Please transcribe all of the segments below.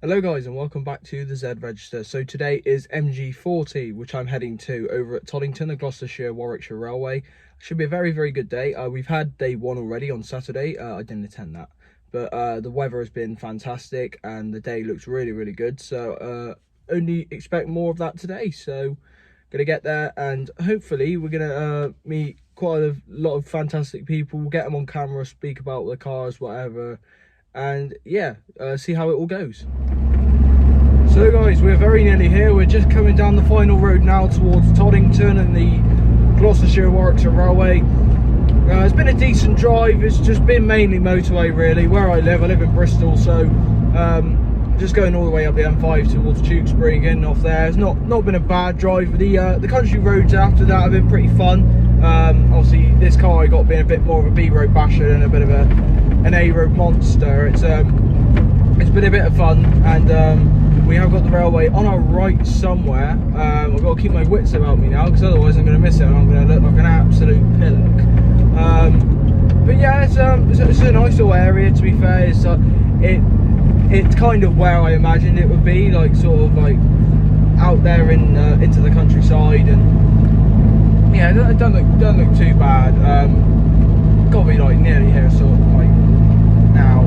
Hello guys and welcome back to the Z Register. So today is MG40, which I'm heading to over at Toddington, the Gloucestershire Warwickshire Railway. Should be a very good day. We've had day one already on Saturday. I didn't attend that, but the weather has been fantastic and the day looks really good. So only expect more of that today. So gonna get there and hopefully we're gonna meet quite a lot of fantastic people, get them on camera, speak about the cars, whatever, and yeah, see how it all goes. So guys, we're very nearly here. We're just coming down the final road now towards Toddington and the Gloucestershire Warwickshire Railway. It's been a decent drive. It's just been mainly motorway really. Where I live in Bristol, so just going all the way up the M5 towards Tewkesbury, getting off there. It's not been a bad drive. The country roads after that have been pretty fun. Obviously this car I got being a bit more of a B road basher and a bit of an A road monster. It's been a bit of fun, and we have got the railway on our right somewhere. I've got to keep my wits about me now because otherwise I'm going to miss it and I'm going to look like an absolute pillock. But yeah, it's a nice little area, to be fair. It's kind of where I imagined it would be, like sort of like out there into the countryside, and yeah, it don't look too bad. Got to be like nearly here, sort of like now.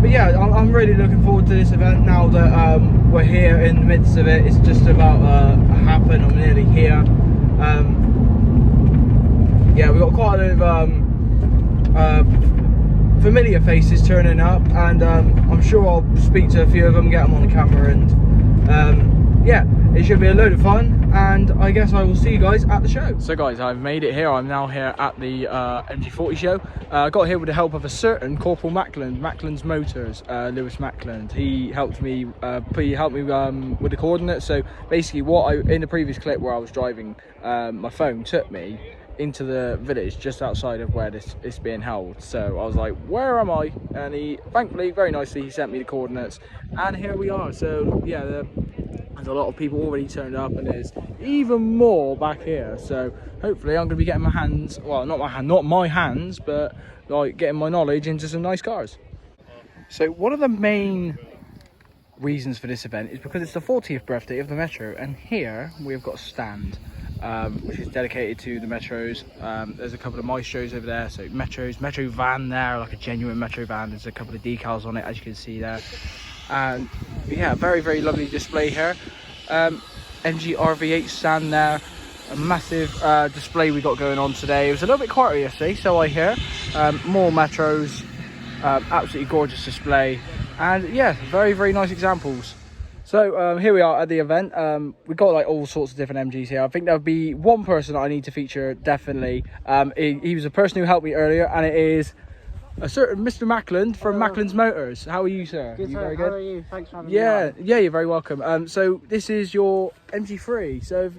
But yeah, I'm really looking forward to this event now that we're here in the midst of it. It's just about to happen. I'm nearly here. Yeah, we've got quite a lot of familiar faces turning up, and I'm sure I'll speak to a few of them, get them on camera, and yeah, it should be a load of fun. And I guess I will see you guys at the show. So guys, I've made it here. I'm now here at the MG40 show. I got here with the help of a certain Corporal Mackland, Mackland's Motors, Lewis Mackland. He helped me with the coordinates. So basically in the previous clip where I was driving, my phone took me into the village just outside of where this is being held. So I was like, where am I? And he thankfully very nicely he sent me the coordinates, and here we are. So yeah, there's a lot of people already turned up, and there's even more back here. So hopefully I'm going to be getting my hands, well, not my hands, but like getting my knowledge into some nice cars. So one of the main reasons for this event is because it's the 40th birthday of the Metro, and here we've got a stand which is dedicated to the Metros. There's a couple of Maestros over there, so Metro van there, like a genuine Metro van. There's a couple of decals on it, as you can see there. And yeah, very lovely display here. MG RV8 stand there, a massive display we got going on today. It was a little bit quieter yesterday, so I hear. More Metros, absolutely gorgeous display, and yeah, very nice examples. So here we are at the event. We've got like all sorts of different MGs here. I think there'll be one person that I need to feature definitely. He was a person who helped me earlier, and it is a certain Mr. Mackland from Mackland's Motors. How are you, sir? Good, you sir. very good? How are you? Thanks for having me. Yeah, you're very welcome. So this is your MG3. So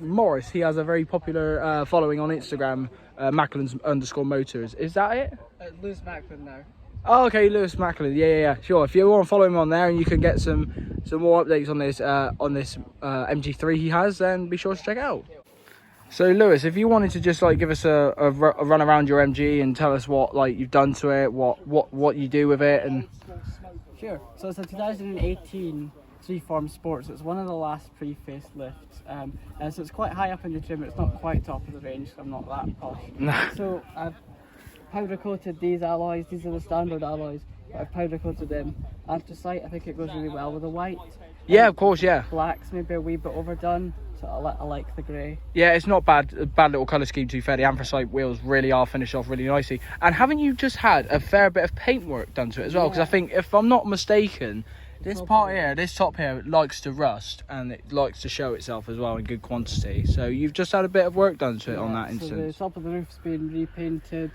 Morris, he has a very popular following on Instagram, Mackland's_Motors. Is that it? Lewis Mackland now. Oh, okay, Lewis Mackland. Yeah. Sure. If you want to follow him on there and you can get some more updates on this MG3 he has, then be sure to check it out. So Lewis, if you wanted to just like give us a run around your MG and tell us what like you've done to it, what you do with it, and Sure. So it's a 2018 three-form sport. So it's one of the last pre-facelifts, and so it's quite high up in the trim. It's not quite top of the range, so I'm not that posh. Nah. So I've powder coated these alloys. These are the standard alloys, but I've powder coated them anthracite. I think it goes really well with the white. Yeah, of course, yeah. Black's maybe a wee bit overdone, so I like the grey. Yeah, it's not bad. A bad little colour scheme, to be fair. The anthracite wheels really are finished off really nicely. And haven't you just had a fair bit of paintwork done to it as well? Because I think, if I'm not mistaken, this part here, this top here, likes to rust, and it likes to show itself as well in good quantity. So you've just had a bit of work done to it on that instance. So the top of the roof's been repainted,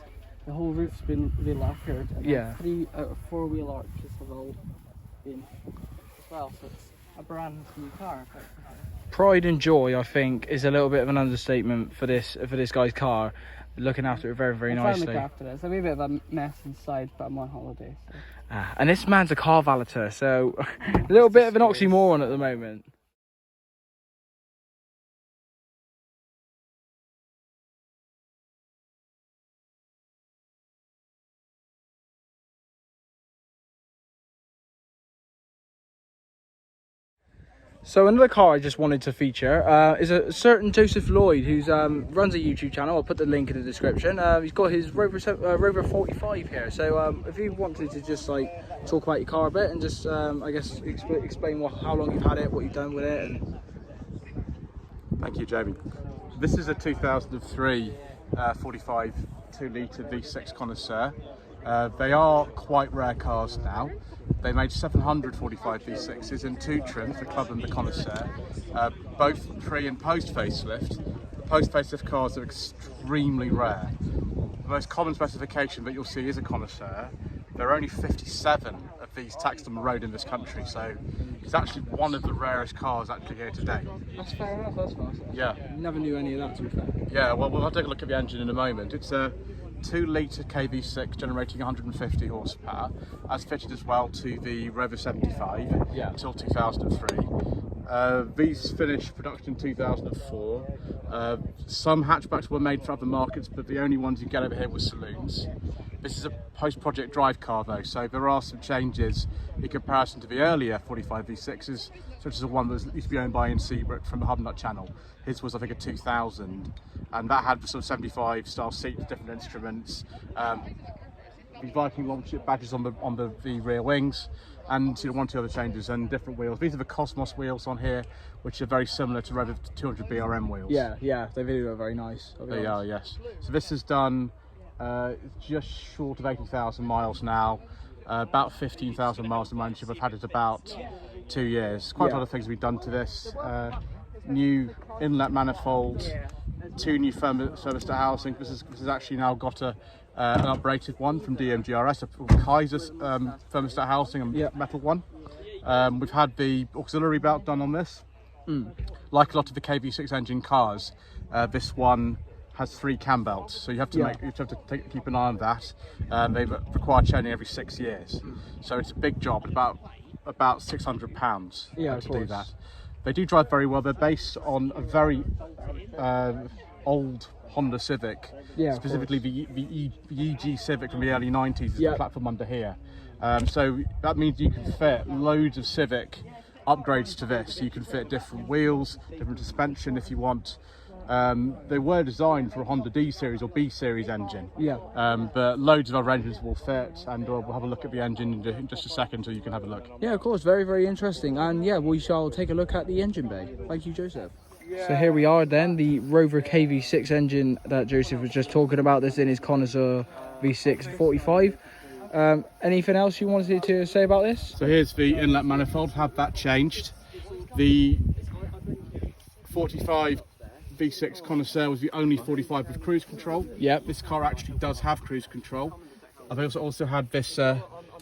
the whole roof's been re-lacquered, and yeah, 3 out of 4 wheel arches have all been as well. So it's a brand new car. Pride and joy, I think, is a little bit of an understatement for this guy's car. Looking after it very nicely. Family after it. It's a wee bit of a mess inside, but I'm on holiday. So. And this man's a car valeter, so a little bit of an oxymoron at the moment. So another car I just wanted to feature is a certain Joseph Lloyd, who's runs a YouTube channel. I'll put the link in the description. He's got his Rover 45 here. So if you wanted to just like talk about your car a bit and just I guess explain how long you've had it, what you've done with it. And... Thank you, Jamie. This is a 2003 45 2-litre V6 Connoisseur. They are quite rare cars now. They made 745 V6s in 2 trims, the Club and the Connoisseur, both pre and post facelift. The post facelift cars are extremely rare. The most common specification that you'll see is a Connoisseur. There are only 57 of these taxed on the road in this country, so it's actually one of the rarest cars actually here today. That's fair enough, that's nice. Yeah. Never knew any of that, to be fair. Yeah, well, we'll take a look at the engine in a moment. It's a 2-litre KV6 generating 150 horsepower, as fitted as well to the Rover 75 until 2003. These finished production in 2004. Some hatchbacks were made for other markets, but the only ones you get over here were saloons. This is a post-project drive car though, so there are some changes in comparison to the earlier 45 V6s, such as the one that used to be owned by Ian Seabrook from the Hub Nut channel. His was, I think, a 2000, and that had the sort of 75 style seats, different instruments, the Viking longship badges on the rear wings, and one or two other changes and different wheels. These are the Cosmos wheels on here, which are very similar to Rover 200 BRM wheels. Yeah, they really are very nice. They are, yes. So this has done just short of 80,000 miles now, about 15,000 miles of ownership. I've had it about 2 years. Quite a lot of things we've done to this. New inlet manifolds, 2 new thermostat housing. This has actually now got an uprated one from DMGRS, a Kaiser thermostat housing, a metal one. We've had the auxiliary belt done on this. Like a lot of the KV6 engine cars, this one has 3 cam belts, so you have to keep an eye on that. They require churning every 6 years, so it's a big job. About £600 to do that. They do drive very well. They're based on a very old Honda Civic, specifically the EG Civic from the early 90s. The platform under here. So that means you can fit loads of Civic upgrades to this. You can fit different wheels, different suspension if you want. They were designed for a Honda D series or B series engine, but loads of other engines will fit, and we'll have a look at the engine in just a second so you can have a look. Yeah, of course, very, very interesting. And yeah, we shall take a look at the engine bay. Thank you, Joseph. So here we are then, the Rover KV6 engine that Joseph was just talking about. This in his Connoisseur V6 45. Anything else you wanted to say about this? So here's the inlet manifold, have that changed. The 45 V6 Connoisseur was the only 45 with cruise control. This car actually does have cruise control. I've also had this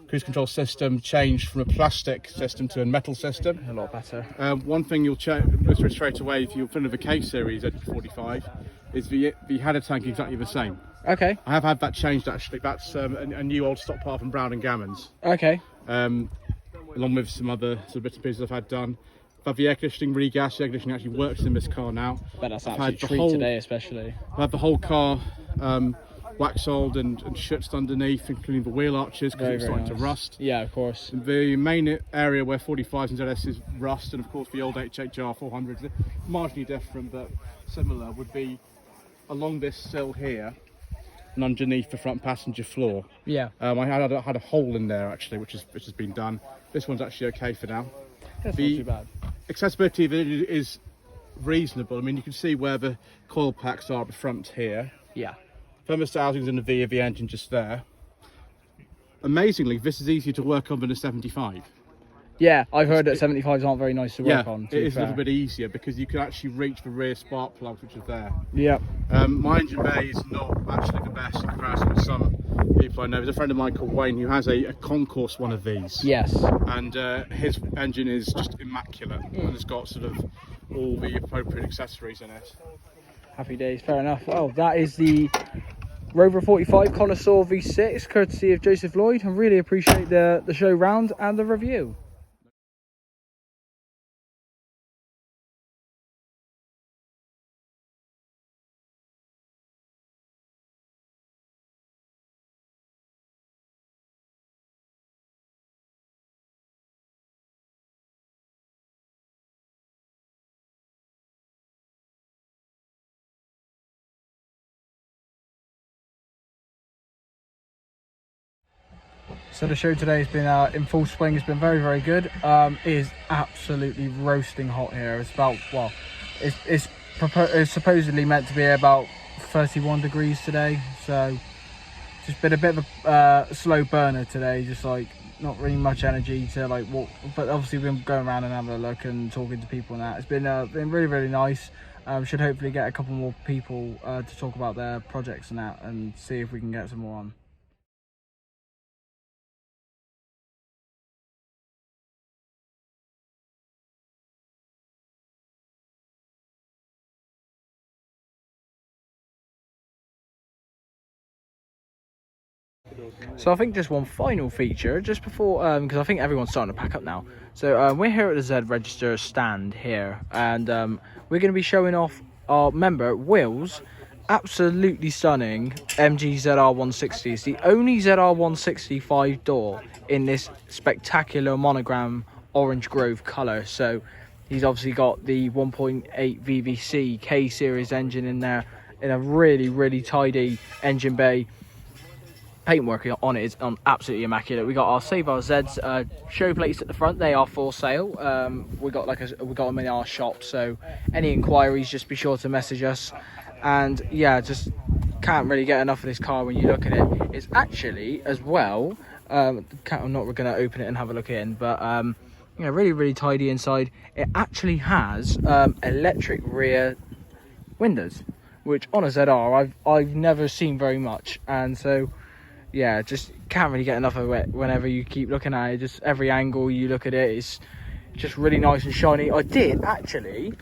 cruise control system changed from a plastic system to a metal system. A lot better. One thing you'll notice straight away if you're in the K series at 45 is the header tank exactly the same. Okay. I have had that changed actually. That's a new old stock part from Brown and Gammons. Okay. Along with some other sort of bits and pieces I've had done. I've had the air conditioning regas. The air conditioning actually works in this car now. But that's absolutely treat today, especially. I've had the whole car waxoled and schutzed underneath, including the wheel arches because it's starting to rust. Yeah, of course. The main area where 45s and ZS is rust, and of course the old HHR 400s, marginally different but similar, would be along this sill here and underneath the front passenger floor. I had a hole in there actually, which has been done. This one's actually okay for now. That's not too bad. Accessibility is reasonable. I mean, you can see where the coil packs are at the front here. Thermostat housings in the V of the engine just there. Amazingly, this is easier to work on than a 75. Yeah, I've heard that 75s aren't very nice to work on. It is a little bit easier because you can actually reach the rear spark plugs, which are there. My engine bay is not actually the best in comparison with some people I know. There's a friend of mine called Wayne who has a concourse one of these. And his engine is just immaculate and it's got sort of all the appropriate accessories in it. Happy days, fair enough. Well, that is the Rover 45 Connoisseur V6, courtesy of Joseph Lloyd. I really appreciate the show round and the review. So the show today has been in full swing. It's been very good. It is absolutely roasting hot here. It's about, well, it's supposedly meant to be about 31 degrees today. So just been a bit of a slow burner today. Just like not really much energy to like walk. But obviously we've been going around and having a look and talking to people and that. It's been really nice. Should hopefully get a couple more people to talk about their projects and that, and see if we can get some more on. So I think just one final feature, just before, because I think everyone's starting to pack up now. So we're here at the Z Register stand here, and we're going to be showing off our member Will's absolutely stunning MG ZR160. It's the only ZR160 5-door in this spectacular monogram orange grove colour. So he's obviously got the 1.8 VVC K series engine in there, in a really tidy engine bay. Paintwork on it is absolutely immaculate. We got our Save Our Zeds show plates at the front. They are for sale. We got them in our shop. So any inquiries, just be sure to message us. And yeah, just can't really get enough of this car when you look at it. It's actually as well. I'm not going to open it and have a look in, but you know, really tidy inside. It actually has electric rear windows, which on a ZR I've never seen very much, and so. Yeah, just can't really get enough of it whenever you keep looking at it. Just every angle you look at it is just really nice and shiny. I did actually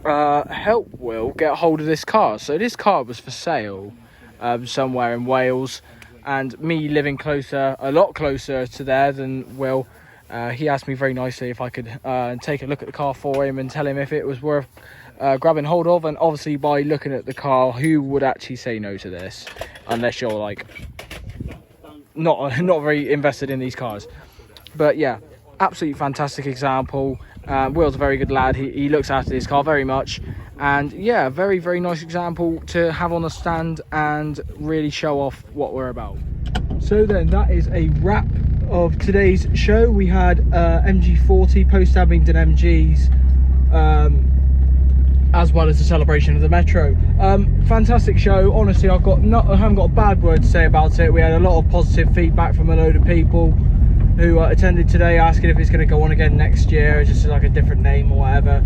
help Will get a hold of this car. So this car was for sale somewhere in Wales, and me living a lot closer to there than Will, he asked me very nicely if I could take a look at the car for him and tell him if it was worth grabbing hold of. And obviously by looking at the car, who would actually say no to this, unless you're like not very invested in these cars. But yeah, absolutely fantastic example. Will's a very good lad. He looks after this car very much, and yeah, very nice example to have on the stand and really show off what we're about. So then that is a wrap of today's show. We had MG40 post Abingdon MGs, as well as the celebration of the Metro. Fantastic show. Honestly, I haven't got a bad word to say about it. We had a lot of positive feedback from a load of people who attended today, asking if it's going to go on again next year, just like a different name or whatever.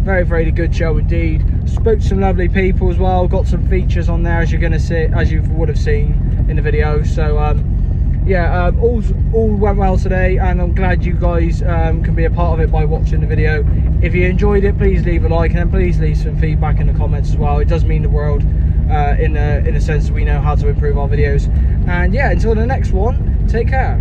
Very good show indeed. Spoke to some lovely people as well. Got some features on there, as you would have seen in the video. So yeah, all went well today, and I'm glad you guys can be a part of it by watching the video. If you enjoyed it, please leave a like, and then please leave some feedback in the comments as well. It does mean the world in a sense that we know how to improve our videos. And yeah, until the next one, take care.